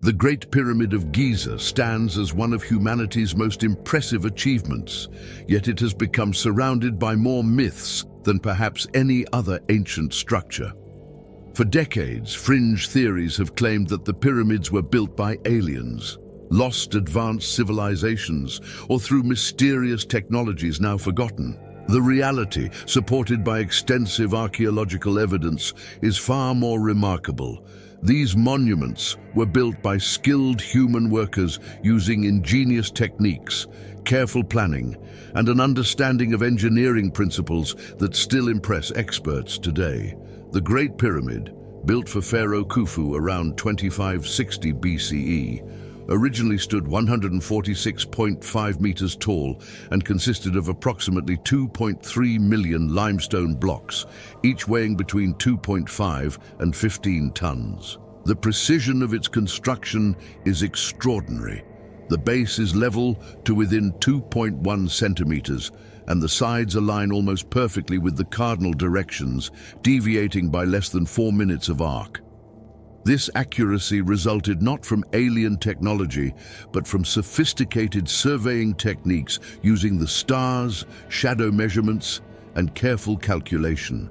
The Great Pyramid of Giza stands as one of humanity's most impressive achievements, yet it has become surrounded by more myths than perhaps any other ancient structure. For decades, fringe theories have claimed that the pyramids were built by aliens, lost advanced civilizations, or through mysterious technologies now forgotten. The reality, supported by extensive archaeological evidence, is far more remarkable. These monuments were built by skilled human workers using ingenious techniques, careful planning, and an understanding of engineering principles that still impress experts today. The Great Pyramid, built for Pharaoh Khufu around 2560 BCE, originally stood 146.5 meters tall and consisted of approximately 2.3 million limestone blocks, each weighing between 2.5 and 15 tons. The precision of its construction is extraordinary. The base is level to within 2.1 centimeters, and the sides align almost perfectly with the cardinal directions, deviating by less than 4 minutes of arc. This accuracy resulted not from alien technology, but from sophisticated surveying techniques using the stars, shadow measurements, and careful calculation.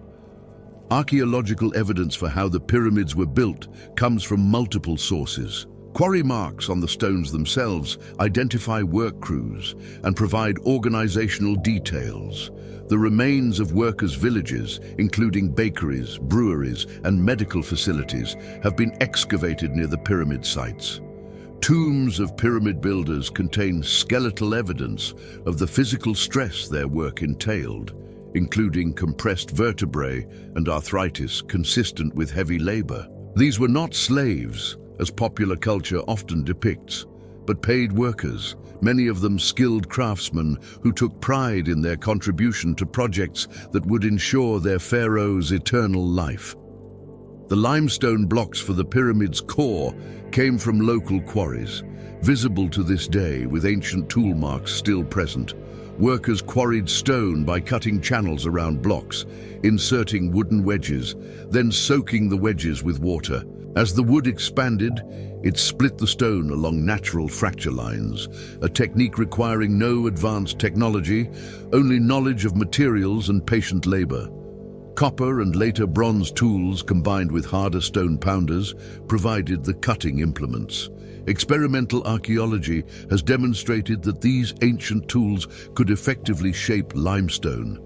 Archaeological evidence for how the pyramids were built comes from multiple sources. Quarry marks on the stones themselves identify work crews and provide organizational details. The remains of workers' villages, including bakeries, breweries, and medical facilities, have been excavated near the pyramid sites. Tombs of pyramid builders contain skeletal evidence of the physical stress their work entailed, including compressed vertebrae and arthritis consistent with heavy labor. These were not slaves, as popular culture often depicts, but paid workers, many of them skilled craftsmen who took pride in their contribution to projects that would ensure their pharaoh's eternal life. The limestone blocks for the pyramid's core came from local quarries, visible to this day with ancient tool marks still present. Workers quarried stone by cutting channels around blocks, inserting wooden wedges, then soaking the wedges with water. As the wood expanded, it split the stone along natural fracture lines, a technique requiring no advanced technology, only knowledge of materials and patient labor. Copper and later bronze tools combined with harder stone pounders provided the cutting implements. Experimental archaeology has demonstrated that these ancient tools could effectively shape limestone.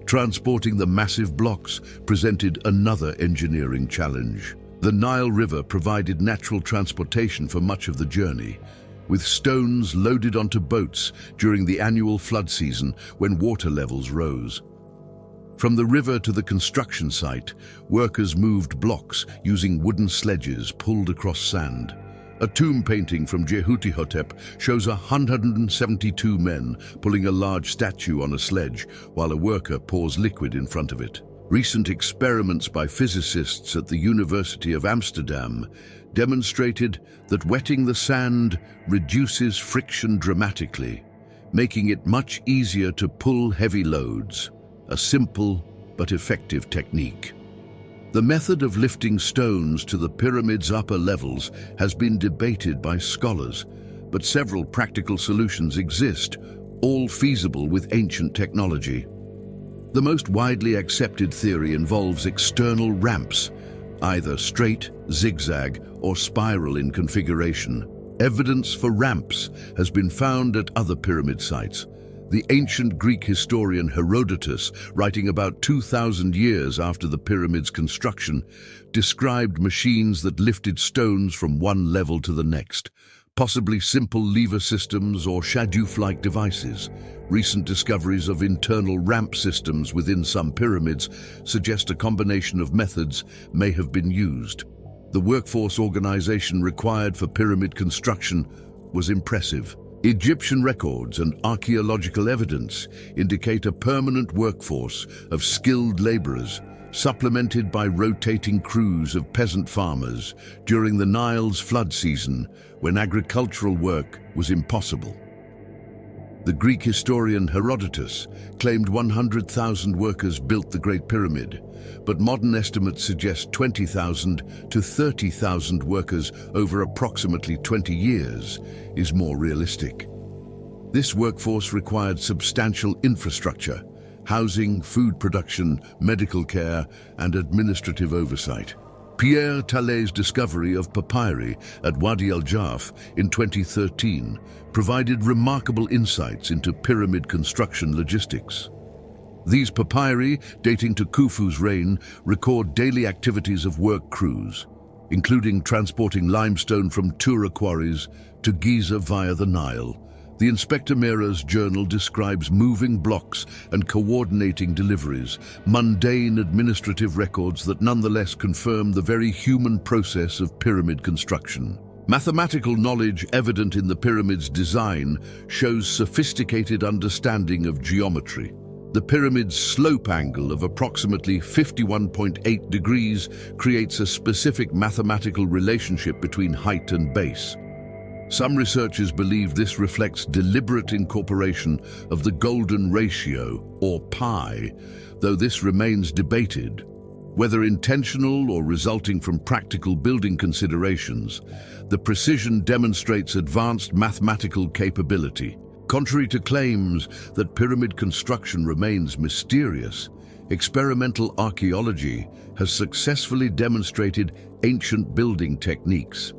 Transporting the massive blocks presented another engineering challenge. The Nile River provided natural transportation for much of the journey, with stones loaded onto boats during the annual flood season when water levels rose. From the river to the construction site, workers moved blocks using wooden sledges pulled across sand. A tomb painting from Jehutihotep shows 172 men pulling a large statue on a sledge while a worker pours liquid in front of it. Recent experiments by physicists at the University of Amsterdam demonstrated that wetting the sand reduces friction dramatically, making it much easier to pull heavy loads, a simple but effective technique. The method of lifting stones to the pyramid's upper levels has been debated by scholars, but several practical solutions exist, all feasible with ancient technology. The most widely accepted theory involves external ramps, either straight, zigzag, or spiral in configuration. Evidence for ramps has been found at other pyramid sites. The ancient Greek historian Herodotus, writing about 2,000 years after the pyramid's construction, described machines that lifted stones from one level to the next, possibly simple lever systems or Shadoof-like devices. Recent discoveries of internal ramp systems within some pyramids suggest a combination of methods may have been used. The workforce organization required for pyramid construction was impressive. Egyptian records and archaeological evidence indicate a permanent workforce of skilled laborers, supplemented by rotating crews of peasant farmers during the Nile's flood season when agricultural work was impossible. The Greek historian Herodotus claimed 100,000 workers built the Great Pyramid, but modern estimates suggest 20,000 to 30,000 workers over approximately 20 years is more realistic. This workforce required substantial infrastructure, housing, food production, medical care, and administrative oversight. Pierre Tallet's discovery of papyri at Wadi el-Jarf in 2013 provided remarkable insights into pyramid construction logistics. These papyri, dating to Khufu's reign, record daily activities of work crews, including transporting limestone from Tura quarries to Giza via the Nile. The Inspector Mera's journal describes moving blocks and coordinating deliveries, mundane administrative records that nonetheless confirm the very human process of pyramid construction. Mathematical knowledge evident in the pyramid's design shows sophisticated understanding of geometry. The pyramid's slope angle of approximately 51.8 degrees creates a specific mathematical relationship between height and base. Some researchers believe this reflects deliberate incorporation of the golden ratio, or pi, though this remains debated. Whether intentional or resulting from practical building considerations, the precision demonstrates advanced mathematical capability. Contrary to claims that pyramid construction remains mysterious, experimental archaeology has successfully demonstrated ancient building techniques.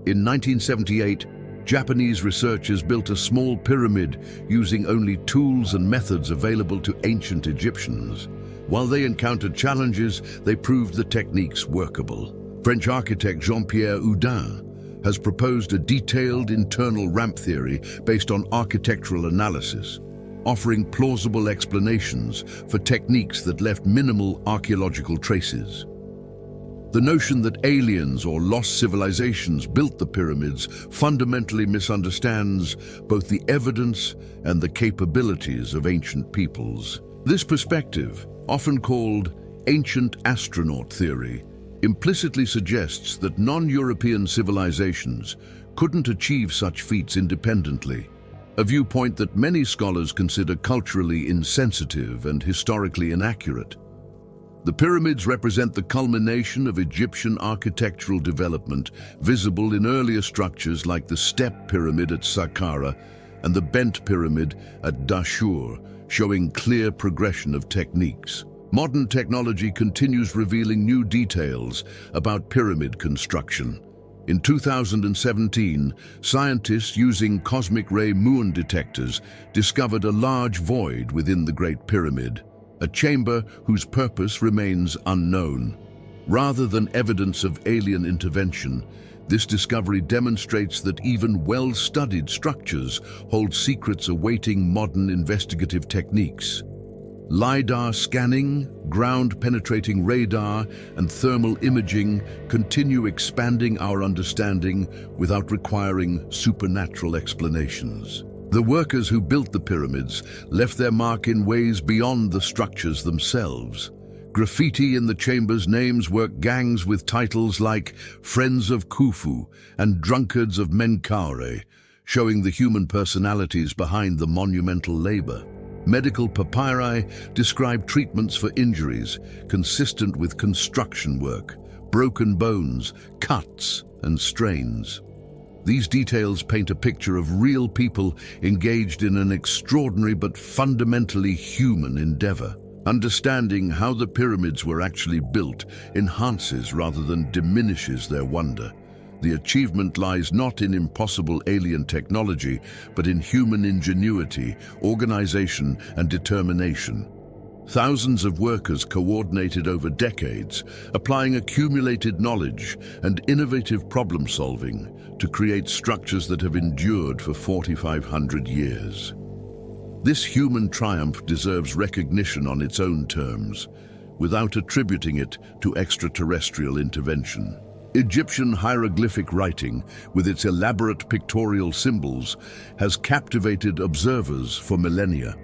In 1978, Japanese researchers built a small pyramid using only tools and methods available to ancient Egyptians. While they encountered challenges, they proved the techniques workable. French architect Jean-Pierre Houdin has proposed a detailed internal ramp theory based on architectural analysis, offering plausible explanations for techniques that left minimal archaeological traces. The notion that aliens or lost civilizations built the pyramids fundamentally misunderstands both the evidence and the capabilities of ancient peoples. This perspective, often called ancient astronaut theory, implicitly suggests that non-European civilizations couldn't achieve such feats independently, a viewpoint that many scholars consider culturally insensitive and historically inaccurate. The pyramids represent the culmination of Egyptian architectural development, visible in earlier structures like the step pyramid at Saqqara and the bent pyramid at Dashur, showing clear progression of techniques. Modern technology continues revealing new details about pyramid construction. In 2017, scientists using cosmic ray muon detectors discovered a large void within the Great Pyramid, a chamber whose purpose remains unknown. Rather than evidence of alien intervention, this discovery demonstrates that even well-studied structures hold secrets awaiting modern investigative techniques. LiDAR scanning, ground-penetrating radar, and thermal imaging continue expanding our understanding without requiring supernatural explanations. The workers who built the pyramids left their mark in ways beyond the structures themselves. Graffiti in the chamber's names work gangs with titles like Friends of Khufu and Drunkards of Menkaure, showing the human personalities behind the monumental labor. Medical papyri describe treatments for injuries consistent with construction work, broken bones, cuts, and strains. These details paint a picture of real people engaged in an extraordinary but fundamentally human endeavor. Understanding how the pyramids were actually built enhances rather than diminishes their wonder. The achievement lies not in impossible alien technology, but in human ingenuity, organization, and determination. Thousands of workers coordinated over decades, applying accumulated knowledge and innovative problem-solving to create structures that have endured for 4,500 years. This human triumph deserves recognition on its own terms, without attributing it to extraterrestrial intervention. Egyptian hieroglyphic writing, with its elaborate pictorial symbols, has captivated observers for millennia.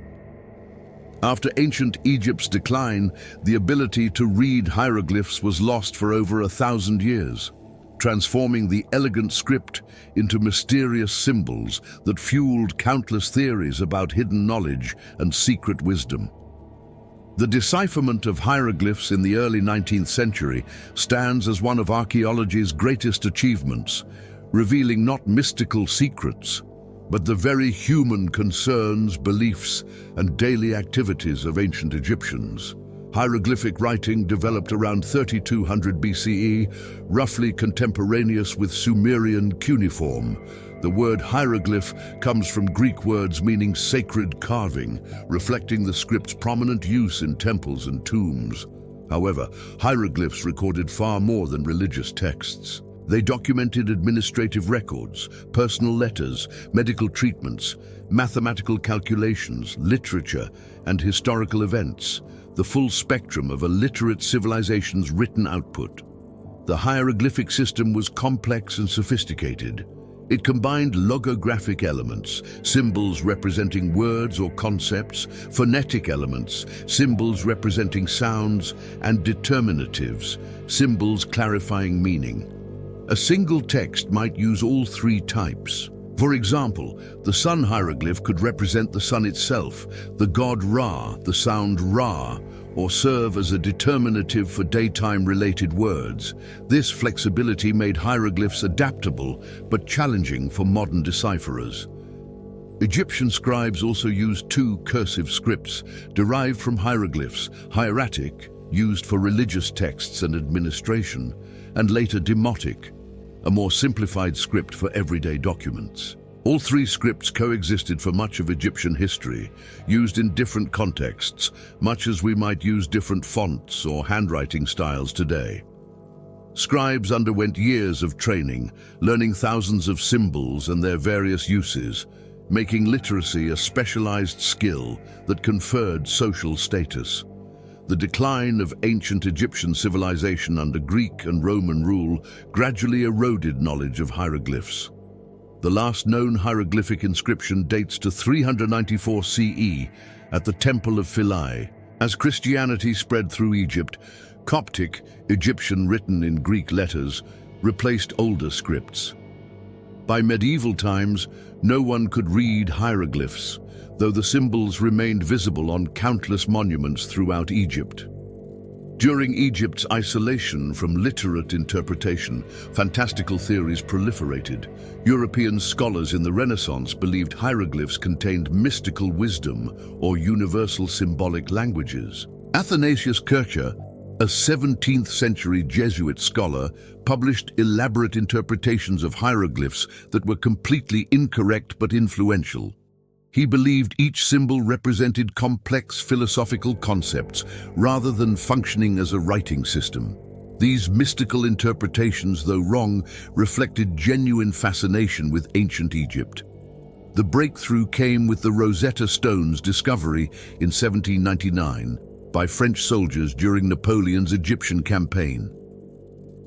After ancient Egypt's decline, the ability to read hieroglyphs was lost for over 1,000 years. transforming the elegant script into mysterious symbols that fueled countless theories about hidden knowledge and secret wisdom. The decipherment of hieroglyphs in the early 19th century stands as one of archaeology's greatest achievements, revealing not mystical secrets, but the very human concerns, beliefs, and daily activities of ancient Egyptians. Hieroglyphic writing developed around 3200 BCE, roughly contemporaneous with Sumerian cuneiform. The word hieroglyph comes from Greek words meaning sacred carving, reflecting the script's prominent use in temples and tombs. However, hieroglyphs recorded far more than religious texts. They documented administrative records, personal letters, medical treatments, mathematical calculations, literature, and historical events, the full spectrum of a literate civilization's written output. The hieroglyphic system was complex and sophisticated. It combined logographic elements, symbols representing words or concepts, phonetic elements, symbols representing sounds, and determinatives, symbols clarifying meaning. A single text might use all three types. For example, the sun hieroglyph could represent the sun itself, the god Ra, the sound Ra, or serve as a determinative for daytime-related words. This flexibility made hieroglyphs adaptable but challenging for modern decipherers. Egyptian scribes also used two cursive scripts derived from hieroglyphs: hieratic, used for religious texts and administration, and later demotic, a more simplified script for everyday documents. All three scripts coexisted for much of Egyptian history, used in different contexts, much as we might use different fonts or handwriting styles today. Scribes underwent years of training, learning thousands of symbols and their various uses, making literacy a specialized skill that conferred social status. The decline of ancient Egyptian civilization under Greek and Roman rule gradually eroded knowledge of hieroglyphs. The last known hieroglyphic inscription dates to 394 CE at the Temple of Philae. As Christianity spread through Egypt, Coptic, Egyptian written in Greek letters, replaced older scripts. By medieval times, no one could read hieroglyphs, though the symbols remained visible on countless monuments throughout Egypt. During Egypt's isolation from literate interpretation, fantastical theories proliferated. European scholars in the Renaissance believed hieroglyphs contained mystical wisdom or universal symbolic languages. Athanasius Kircher, a 17th century Jesuit scholar, published elaborate interpretations of hieroglyphs that were completely incorrect but influential. He believed each symbol represented complex philosophical concepts rather than functioning as a writing system. These mystical interpretations, though wrong, reflected genuine fascination with ancient Egypt. The breakthrough came with the Rosetta Stone's discovery in 1799 by French soldiers during Napoleon's Egyptian campaign.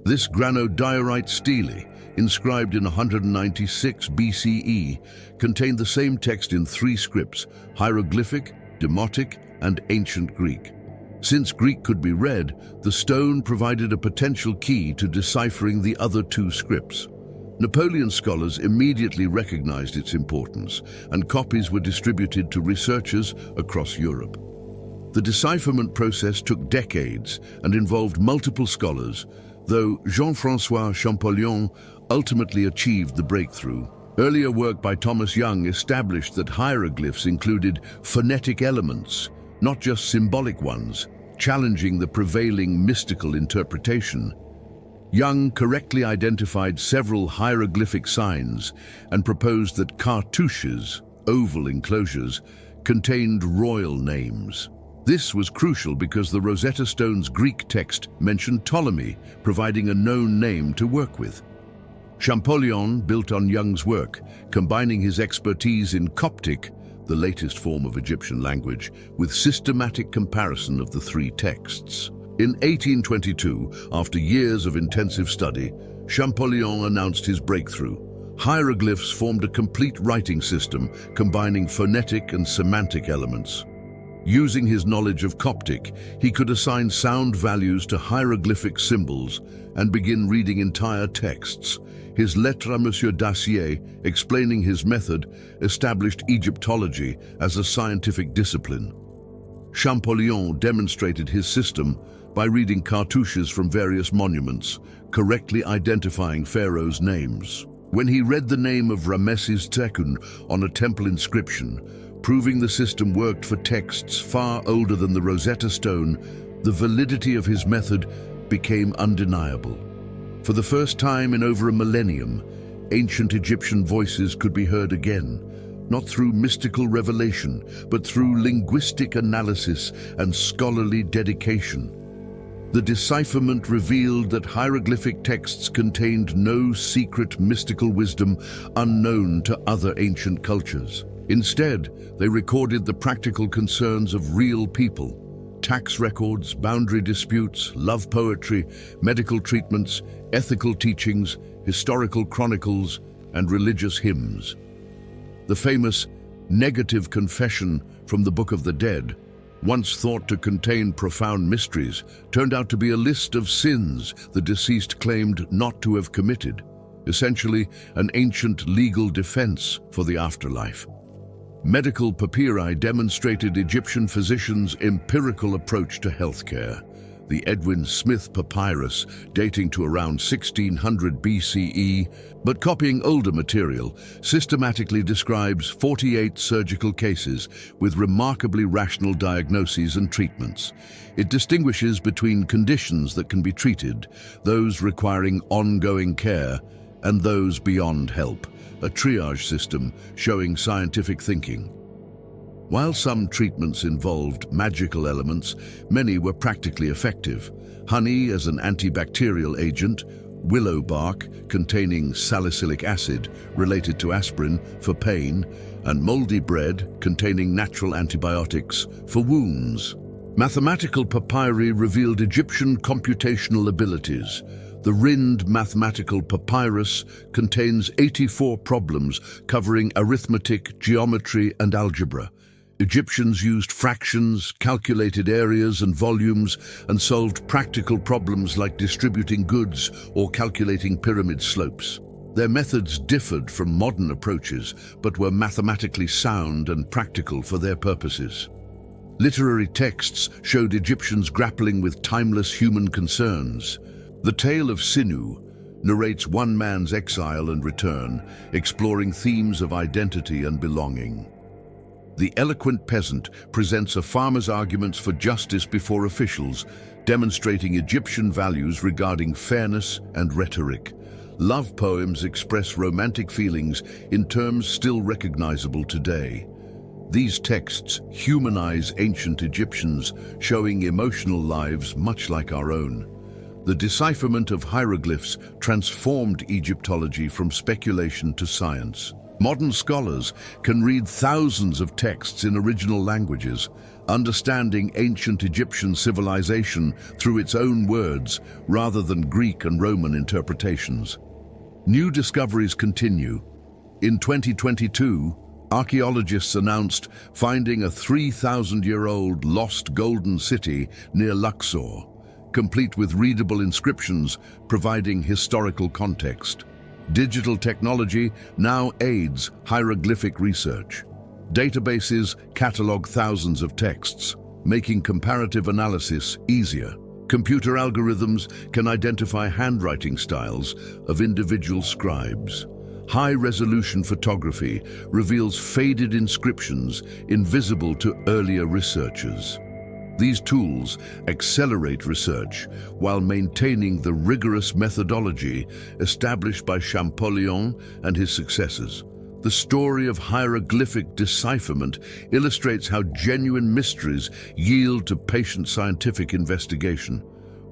This granodiorite stele, inscribed in 196 BCE, contained the same text in three scripts: hieroglyphic, demotic, and ancient Greek. Since Greek could be read, the stone provided a potential key to deciphering the other two scripts. Napoleon scholars immediately recognized its importance, and copies were distributed to researchers across Europe. The decipherment process took decades and involved multiple scholars, though Jean-François Champollion ultimately achieved the breakthrough. Earlier work by Thomas Young established that hieroglyphs included phonetic elements, not just symbolic ones, challenging the prevailing mystical interpretation. Young correctly identified several hieroglyphic signs and proposed that cartouches, oval enclosures, contained royal names. This was crucial because the Rosetta Stone's Greek text mentioned Ptolemy, providing a known name to work with. Champollion built on Young's work, combining his expertise in Coptic, the latest form of Egyptian language, with systematic comparison of the three texts. In 1822, after years of intensive study, Champollion announced his breakthrough. Hieroglyphs formed a complete writing system, combining phonetic and semantic elements. Using his knowledge of Coptic, he could assign sound values to hieroglyphic symbols and begin reading entire texts. His Lettres Monsieur Dacier, explaining his method, established Egyptology as a scientific discipline. Champollion demonstrated his system by reading cartouches from various monuments, correctly identifying pharaohs' names. When he read the name of Ramesses II on a temple inscription, proving the system worked for texts far older than the Rosetta Stone, the validity of his method became undeniable. For the first time in over a millennium, ancient Egyptian voices could be heard again, not through mystical revelation, but through linguistic analysis and scholarly dedication. The decipherment revealed that hieroglyphic texts contained no secret mystical wisdom unknown to other ancient cultures. Instead, they recorded the practical concerns of real people: tax records, boundary disputes, love poetry, medical treatments, ethical teachings, historical chronicles, and religious hymns. The famous negative confession from the Book of the Dead, once thought to contain profound mysteries, turned out to be a list of sins the deceased claimed not to have committed, essentially an ancient legal defense for the afterlife. Medical papyri demonstrated Egyptian physicians' empirical approach to healthcare. The Edwin Smith papyrus, dating to around 1600 BCE, but copying older material, systematically describes 48 surgical cases with remarkably rational diagnoses and treatments. It distinguishes between conditions that can be treated, those requiring ongoing care, and those beyond help, a triage system showing scientific thinking. While some treatments involved magical elements, many were practically effective. Honey as an antibacterial agent, willow bark containing salicylic acid related to aspirin for pain, and moldy bread containing natural antibiotics for wounds. Mathematical papyri revealed Egyptian computational abilities. The Rind mathematical papyrus contains 84 problems covering arithmetic, geometry, and algebra. Egyptians used fractions, calculated areas and volumes, and solved practical problems like distributing goods or calculating pyramid slopes. Their methods differed from modern approaches, but were mathematically sound and practical for their purposes. Literary texts showed Egyptians grappling with timeless human concerns. The Tale of Sinu narrates one man's exile and return, exploring themes of identity and belonging. The Eloquent Peasant presents a farmer's arguments for justice before officials, demonstrating Egyptian values regarding fairness and rhetoric. Love poems express romantic feelings in terms still recognizable today. These texts humanize ancient Egyptians, showing emotional lives much like our own. The decipherment of hieroglyphs transformed Egyptology from speculation to science. Modern scholars can read thousands of texts in original languages, understanding ancient Egyptian civilization through its own words rather than Greek and Roman interpretations. New discoveries continue. In 2022, archaeologists announced finding a 3,000-year-old lost golden city near Luxor, complete with readable inscriptions providing historical context. Digital technology now aids hieroglyphic research. Databases catalog thousands of texts, making comparative analysis easier. Computer algorithms can identify handwriting styles of individual scribes. High-resolution photography reveals faded inscriptions invisible to earlier researchers. These tools accelerate research while maintaining the rigorous methodology established by Champollion and his successors. The story of hieroglyphic decipherment illustrates how genuine mysteries yield to patient scientific investigation.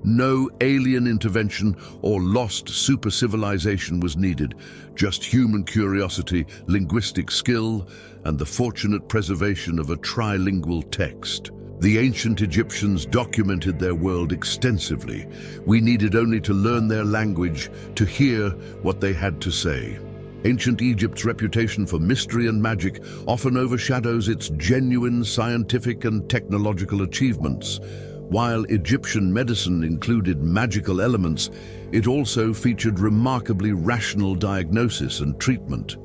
No alien intervention or lost super-civilization was needed, just human curiosity, linguistic skill, and the fortunate preservation of a trilingual text. The ancient Egyptians documented their world extensively. We needed only to learn their language to hear what they had to say. Ancient Egypt's reputation for mystery and magic often overshadows its genuine scientific and technological achievements. While Egyptian medicine included magical elements, it also featured remarkably rational diagnosis and treatment.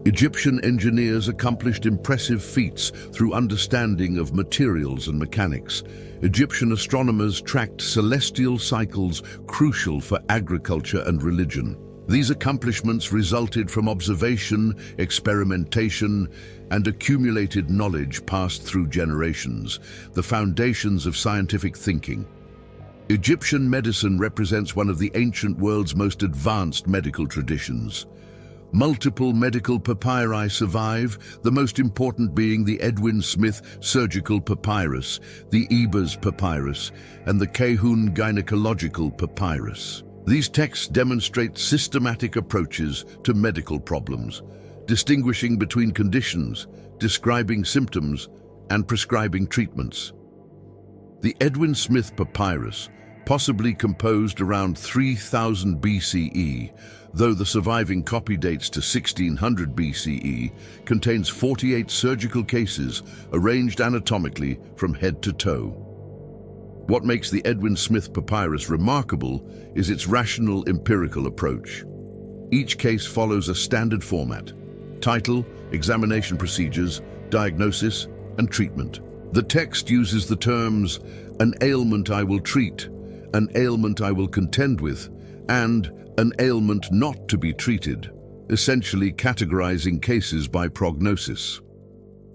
Egyptian engineers accomplished impressive feats through understanding of materials and mechanics. Egyptian astronomers tracked celestial cycles crucial for agriculture and religion. These accomplishments resulted from observation, experimentation, and accumulated knowledge passed through generations, the foundations of scientific thinking. Egyptian medicine represents one of the ancient world's most advanced medical traditions. Multiple medical papyri survive, the most important being the Edwin Smith surgical papyrus, the Ebers papyrus, and the Cahun gynecological papyrus. These texts demonstrate systematic approaches to medical problems, distinguishing between conditions, describing symptoms, and prescribing treatments. The Edwin Smith papyrus, possibly composed around 3000 BCE, though the surviving copy dates to 1600 BCE, contains 48 surgical cases arranged anatomically from head to toe. What makes the Edwin Smith papyrus remarkable is its rational empirical approach. Each case follows a standard format: title, examination procedures, diagnosis, and treatment. The text uses the terms "an ailment I will treat," "an ailment I will contend with," and "an ailment not to be treated," essentially categorizing cases by prognosis.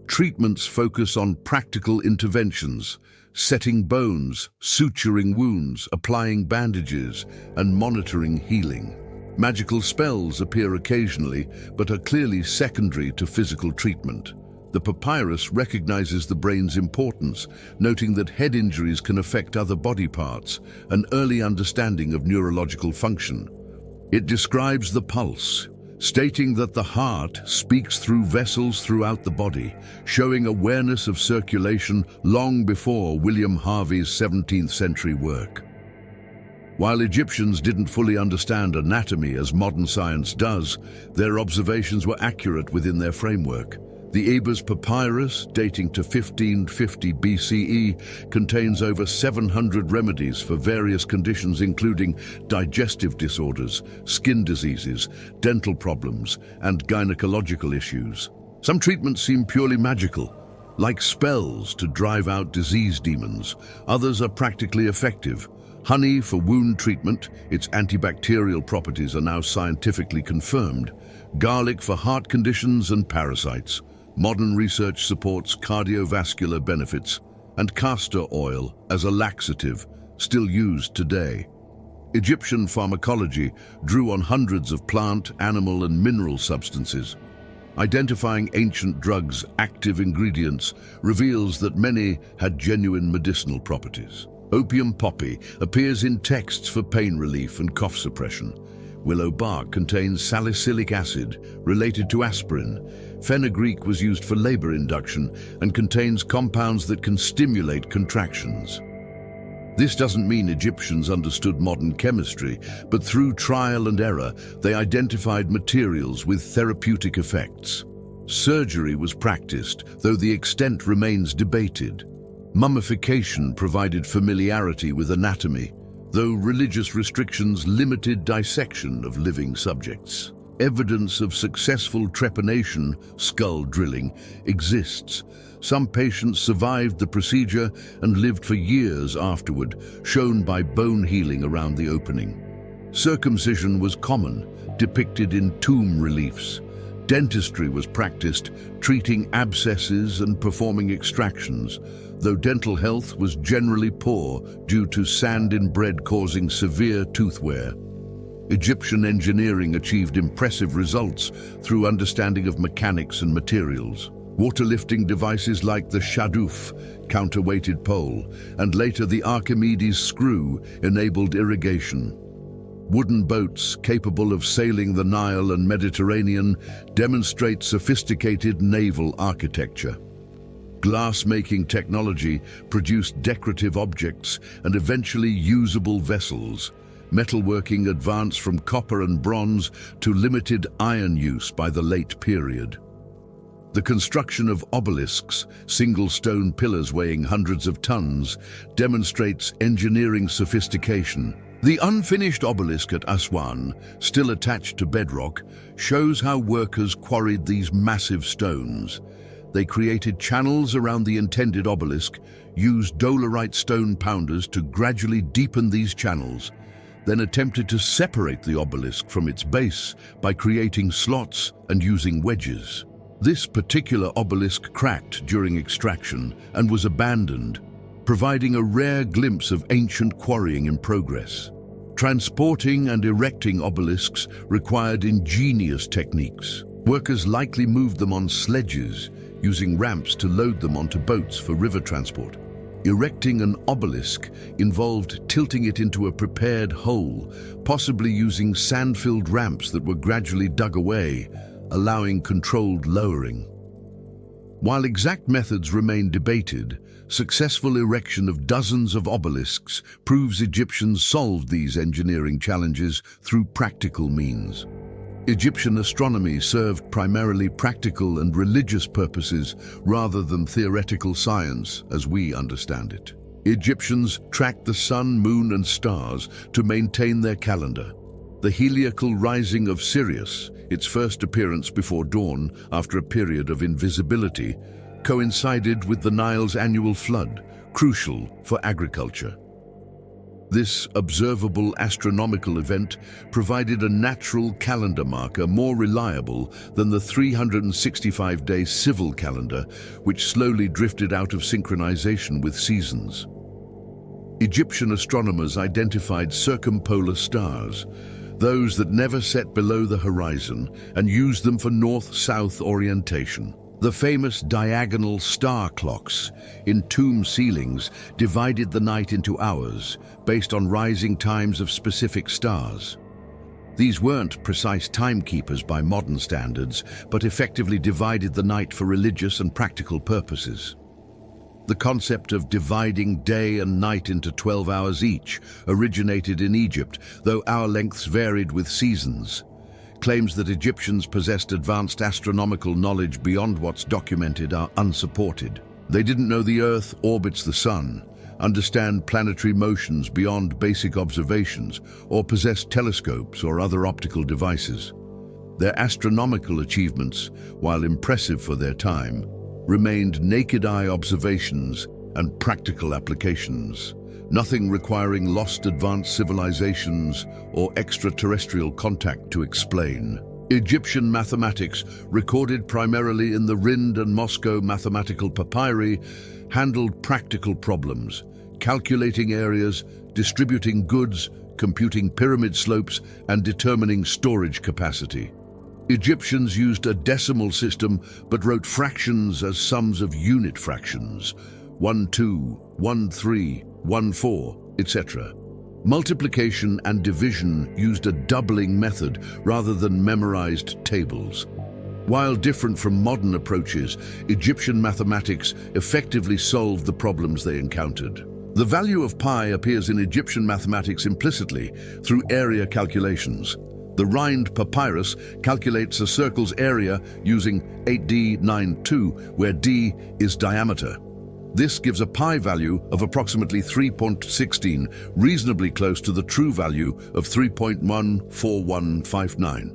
Treatments focus on practical interventions, setting bones, suturing wounds, applying bandages, and monitoring healing. Magical spells appear occasionally, but are clearly secondary to physical treatment. The papyrus recognizes the brain's importance, noting that head injuries can affect other body parts, an early understanding of neurological function. It describes the pulse, stating that the heart speaks through vessels throughout the body, showing awareness of circulation long before William Harvey's 17th century work. While Egyptians didn't fully understand anatomy as modern science does, their observations were accurate within their framework. The Ebers papyrus, dating to 1550 BCE, contains over 700 remedies for various conditions including digestive disorders, skin diseases, dental problems, and gynecological issues. Some treatments seem purely magical, like spells to drive out disease demons. Others are practically effective. Honey for wound treatment, its antibacterial properties are now scientifically confirmed. Garlic for heart conditions and parasites. Modern research supports cardiovascular benefits, and castor oil as a laxative, still used today. Egyptian pharmacology drew on hundreds of plant, animal, and mineral substances. Identifying ancient drugs' active ingredients reveals that many had genuine medicinal properties. Opium poppy appears in texts for pain relief and cough suppression. Willow bark contains salicylic acid, related to aspirin. Fenugreek was used for labor induction and contains compounds that can stimulate contractions. This doesn't mean Egyptians understood modern chemistry, but through trial and error, they identified materials with therapeutic effects. Surgery was practiced, though the extent remains debated. Mummification provided familiarity with anatomy, though religious restrictions limited dissection of living subjects. Evidence of successful trepanation, skull drilling, exists. Some patients survived the procedure and lived for years afterward, shown by bone healing around the opening. Circumcision was common, depicted in tomb reliefs. Dentistry was practiced, treating abscesses and performing extractions, though dental health was generally poor due to sand in bread causing severe tooth wear. Egyptian engineering achieved impressive results through understanding of mechanics and materials. Water-lifting devices like the shaduf, counterweighted pole, and later the Archimedes screw enabled irrigation. Wooden boats capable of sailing the Nile and Mediterranean demonstrate sophisticated naval architecture. Glass-making technology produced decorative objects and eventually usable vessels. Metalworking advanced from copper and bronze to limited iron use by the late period. The construction of obelisks, single stone pillars weighing hundreds of tons, demonstrates engineering sophistication. The unfinished obelisk at Aswan, still attached to bedrock, shows how workers quarried these massive stones. They created channels around the intended obelisk, used dolerite stone pounders to gradually deepen these channels, then attempted to separate the obelisk from its base by creating slots and using wedges. This particular obelisk cracked during extraction and was abandoned, providing a rare glimpse of ancient quarrying in progress. Transporting and erecting obelisks required ingenious techniques. Workers likely moved them on sledges, using ramps to load them onto boats for river transport. Erecting an obelisk involved tilting it into a prepared hole, possibly using sand-filled ramps that were gradually dug away, allowing controlled lowering. While exact methods remain debated, successful erection of dozens of obelisks proves Egyptians solved these engineering challenges through practical means. Egyptian astronomy served primarily practical and religious purposes rather than theoretical science as we understand it. Egyptians tracked the sun, moon, and stars to maintain their calendar. The heliacal rising of Sirius, its first appearance before dawn after a period of invisibility, coincided with the Nile's annual flood, crucial for agriculture. This observable astronomical event provided a natural calendar marker more reliable than the 365-day civil calendar, which slowly drifted out of synchronization with seasons. Egyptian astronomers identified circumpolar stars, those that never set below the horizon, and used them for north-south orientation. The famous diagonal star clocks in tomb ceilings divided the night into hours based on rising times of specific stars. These weren't precise timekeepers by modern standards, but effectively divided the night for religious and practical purposes. The concept of dividing day and night into 12 hours each originated in Egypt, though hour lengths varied with seasons. Claims that Egyptians possessed advanced astronomical knowledge beyond what's documented are unsupported. They didn't know the Earth orbits the Sun, understand planetary motions beyond basic observations, or possess telescopes or other optical devices. Their astronomical achievements, while impressive for their time, remained naked-eye observations and practical applications, nothing requiring lost advanced civilizations or extraterrestrial contact to explain. Egyptian mathematics, recorded primarily in the Rind and Moscow mathematical papyri, handled practical problems, calculating areas, distributing goods, computing pyramid slopes, and determining storage capacity. Egyptians used a decimal system but wrote fractions as sums of unit fractions, 1, 2, 1, 3, 1, 4, etc. Multiplication and division used a doubling method rather than memorized tables. While different from modern approaches, Egyptian mathematics effectively solved the problems they encountered. The value of pi appears in Egyptian mathematics implicitly through area calculations. The Rind papyrus calculates a circle's area using 8D92, where D is diameter. This gives a pi value of approximately 3.16, reasonably close to the true value of 3.14159.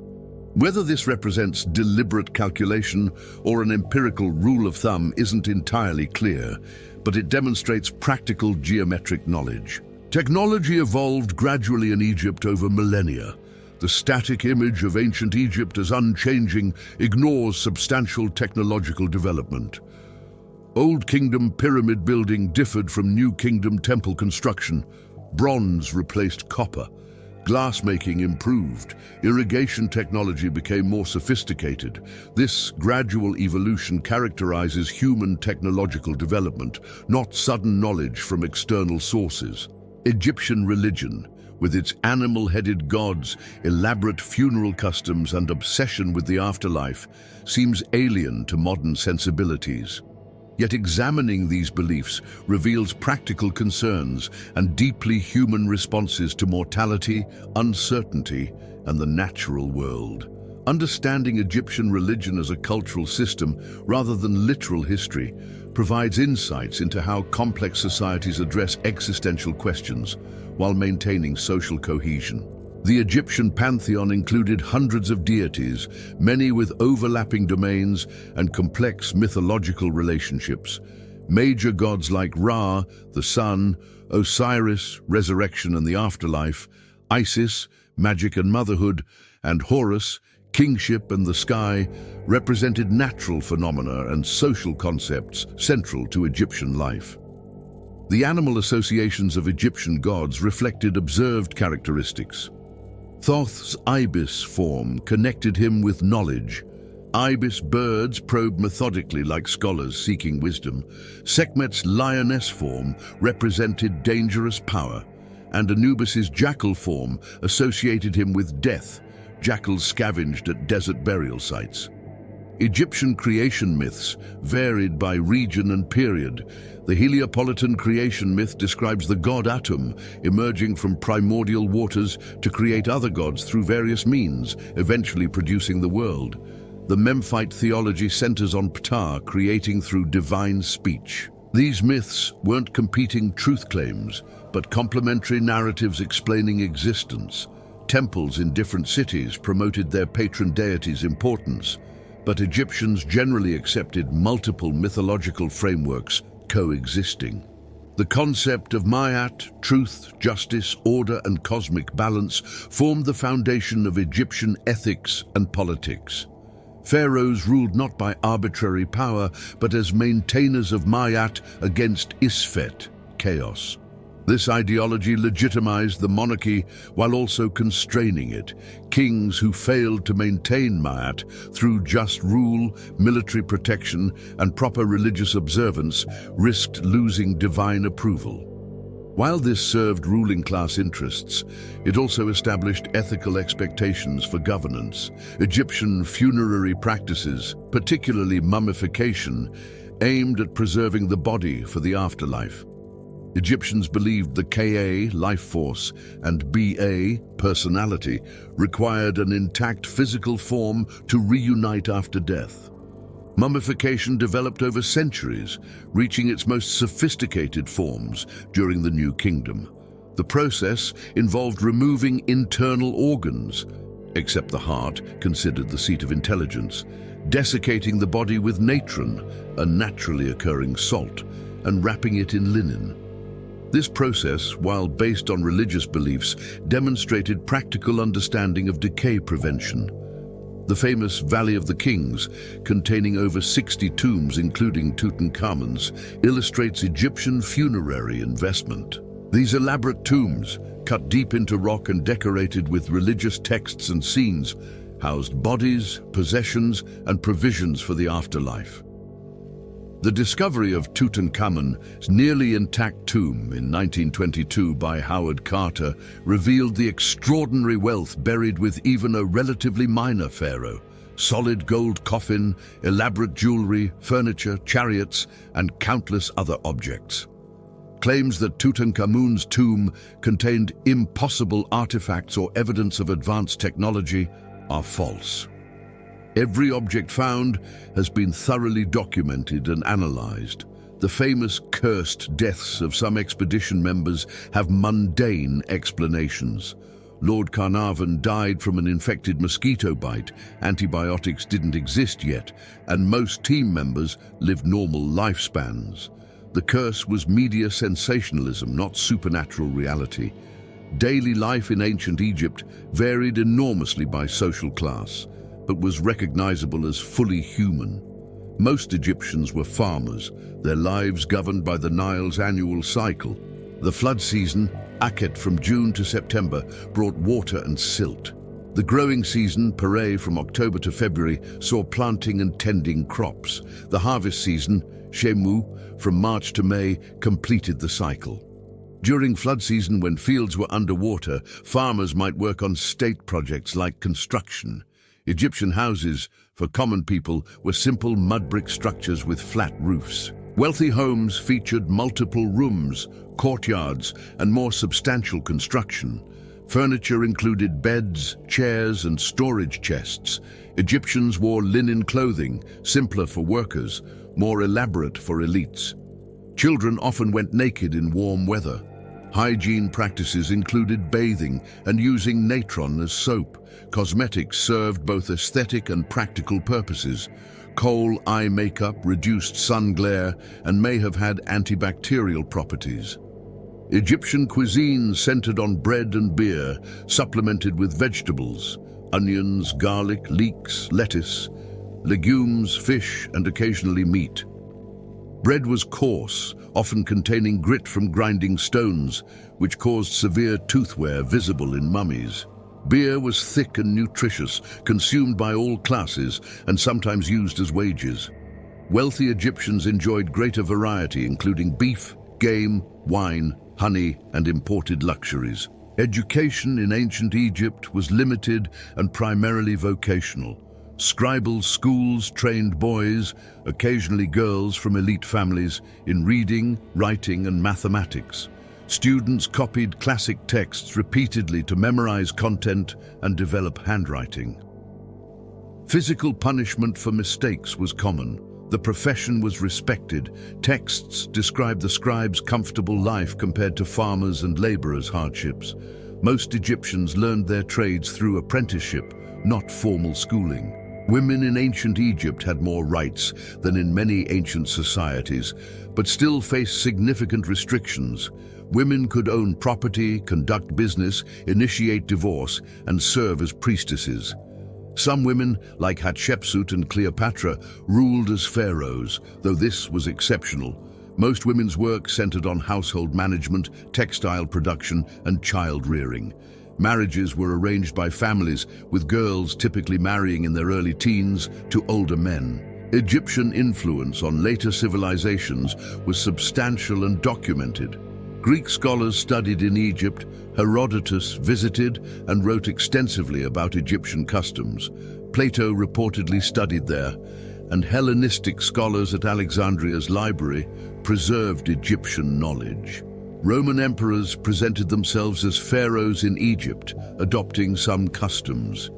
Whether this represents deliberate calculation or an empirical rule of thumb isn't entirely clear, but it demonstrates practical geometric knowledge. Technology evolved gradually in Egypt over millennia. The static image of ancient Egypt as unchanging ignores substantial technological development. Old Kingdom pyramid building differed from New Kingdom temple construction. Bronze replaced copper. Glassmaking improved. Irrigation technology became more sophisticated. This gradual evolution characterizes human technological development, not sudden knowledge from external sources. Egyptian religion, with its animal-headed gods, elaborate funeral customs, and obsession with the afterlife, seems alien to modern sensibilities. Yet examining these beliefs reveals practical concerns and deeply human responses to mortality, uncertainty, and the natural world. Understanding Egyptian religion as a cultural system, rather than literal history, provides insights into how complex societies address existential questions while maintaining social cohesion. The Egyptian pantheon included hundreds of deities, many with overlapping domains and complex mythological relationships. Major gods like Ra, the sun, Osiris, resurrection and the afterlife, Isis, magic and motherhood, and Horus, kingship and the sky, represented natural phenomena and social concepts central to Egyptian life. The animal associations of Egyptian gods reflected observed characteristics. Thoth's ibis form connected him with knowledge. Ibis birds probed methodically like scholars seeking wisdom. Sekhmet's lioness form represented dangerous power, and Anubis's jackal form associated him with death. Jackals scavenged at desert burial sites. Egyptian creation myths varied by region and period. The Heliopolitan creation myth describes the god Atum emerging from primordial waters to create other gods through various means, eventually producing the world. The Memphite theology centers on Ptah creating through divine speech. These myths weren't competing truth claims, but complementary narratives explaining existence. Temples in different cities promoted their patron deities' importance, but Egyptians generally accepted multiple mythological frameworks coexisting. The concept of Ma'at, truth, justice, order, and cosmic balance formed the foundation of Egyptian ethics and politics. Pharaohs ruled not by arbitrary power, but as maintainers of Ma'at against Isfet, chaos. This ideology legitimized the monarchy while also constraining it. Kings who failed to maintain Ma'at through just rule, military protection, and proper religious observance risked losing divine approval. While this served ruling class interests, it also established ethical expectations for governance. Egyptian funerary practices, particularly mummification, aimed at preserving the body for the afterlife. Egyptians believed the Ka, life force, and Ba, personality, required an intact physical form to reunite after death. Mummification developed over centuries, reaching its most sophisticated forms during the New Kingdom. The process involved removing internal organs, except the heart, considered the seat of intelligence, desiccating the body with natron, a naturally occurring salt, and wrapping it in linen. This process, while based on religious beliefs, demonstrated practical understanding of decay prevention. The famous Valley of the Kings, containing over 60 tombs including Tutankhamun's, illustrates Egyptian funerary investment. These elaborate tombs, cut deep into rock and decorated with religious texts and scenes, housed bodies, possessions, and provisions for the afterlife. The discovery of Tutankhamun's nearly intact tomb in 1922 by Howard Carter revealed the extraordinary wealth buried with even a relatively minor pharaoh. Solid gold coffin, elaborate jewelry, furniture, chariots, and countless other objects. Claims that Tutankhamun's tomb contained impossible artifacts or evidence of advanced technology are false. Every object found has been thoroughly documented and analyzed. The famous cursed deaths of some expedition members have mundane explanations. Lord Carnarvon died from an infected mosquito bite, antibiotics didn't exist yet, and most team members lived normal lifespans. The curse was media sensationalism, not supernatural reality. Daily life in ancient Egypt varied enormously by social class, but was recognizable as fully human. Most Egyptians were farmers, their lives governed by the Nile's annual cycle. The flood season, Akhet from June to September, brought water and silt. The growing season, Pare from October to February, saw planting and tending crops. The harvest season, Shemu, from March to May, completed the cycle. During flood season, when fields were underwater, farmers might work on state projects like construction. Egyptian houses, for common people, were simple mud brick structures with flat roofs. Wealthy homes featured multiple rooms, courtyards, and more substantial construction. Furniture included beds, chairs, and storage chests. Egyptians wore linen clothing, simpler for workers, more elaborate for elites. Children often went naked in warm weather. Hygiene practices included bathing and using natron as soap. Cosmetics served both aesthetic and practical purposes. Kohl eye makeup reduced sun glare and may have had antibacterial properties. Egyptian cuisine centered on bread and beer, supplemented with vegetables, onions, garlic, leeks, lettuce, legumes, fish, and occasionally meat. Bread was coarse, often containing grit from grinding stones, which caused severe tooth wear visible in mummies. Beer was thick and nutritious, consumed by all classes, and sometimes used as wages. Wealthy Egyptians enjoyed greater variety, including beef, game, wine, honey, and imported luxuries. Education in ancient Egypt was limited and primarily vocational. Scribal schools trained boys, occasionally girls from elite families, in reading, writing, and mathematics. Students copied classic texts repeatedly to memorize content and develop handwriting. Physical punishment for mistakes was common. The profession was respected. Texts described the scribe's comfortable life compared to farmers' and laborers' hardships. Most Egyptians learned their trades through apprenticeship, not formal schooling. Women in ancient Egypt had more rights than in many ancient societies, but still faced significant restrictions. Women could own property, conduct business, initiate divorce, and serve as priestesses. Some women, like Hatshepsut and Cleopatra, ruled as pharaohs, though this was exceptional. Most women's work centered on household management, textile production, and child rearing. Marriages were arranged by families, with girls typically marrying in their early teens to older men. Egyptian influence on later civilizations was substantial and documented. Greek scholars studied in Egypt. Herodotus visited and wrote extensively about Egyptian customs. Plato reportedly studied there, and Hellenistic scholars at Alexandria's library preserved Egyptian knowledge. Roman emperors presented themselves as pharaohs in Egypt, adopting some customs.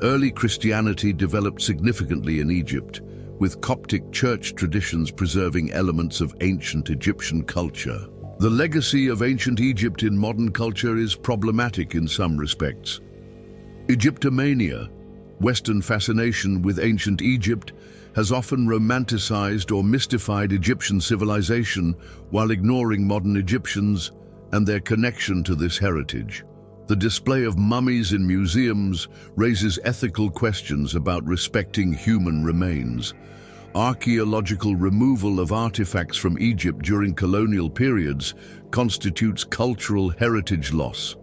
Early Christianity developed significantly in Egypt, with Coptic church traditions preserving elements of ancient Egyptian culture. The legacy of ancient Egypt in modern culture is problematic in some respects. Egyptomania, Western fascination with ancient Egypt, has often romanticized or mystified Egyptian civilization while ignoring modern Egyptians and their connection to this heritage. The display of mummies in museums raises ethical questions about respecting human remains. Archaeological removal of artifacts from Egypt during colonial periods constitutes cultural heritage loss.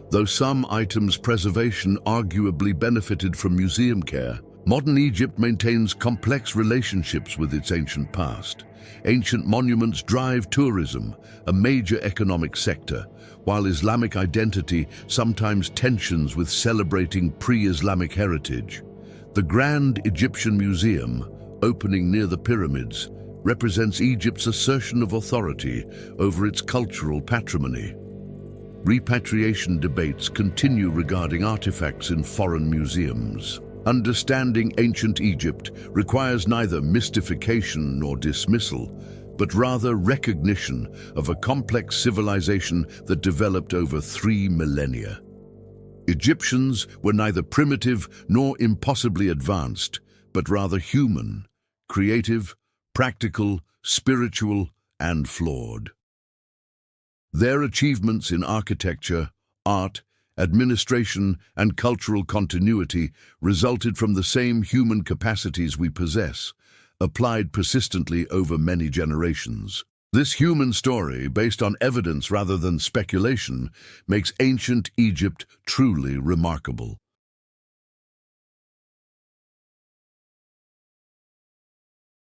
Though some items' preservation arguably benefited from museum care, modern Egypt maintains complex relationships with its ancient past. Ancient monuments drive tourism, a major economic sector, while Islamic identity sometimes tensions with celebrating pre-Islamic heritage. The Grand Egyptian Museum, opening near the pyramids, represents Egypt's assertion of authority over its cultural patrimony. Repatriation debates continue regarding artifacts in foreign museums. Understanding ancient Egypt requires neither mystification nor dismissal, but rather recognition of a complex civilization that developed over 3 millennia. Egyptians were neither primitive nor impossibly advanced, but rather human, creative, practical, spiritual, and flawed. Their achievements in architecture, art, administration, and cultural continuity resulted from the same human capacities we possess, applied persistently over many generations. This human story, based on evidence rather than speculation, makes ancient Egypt truly remarkable.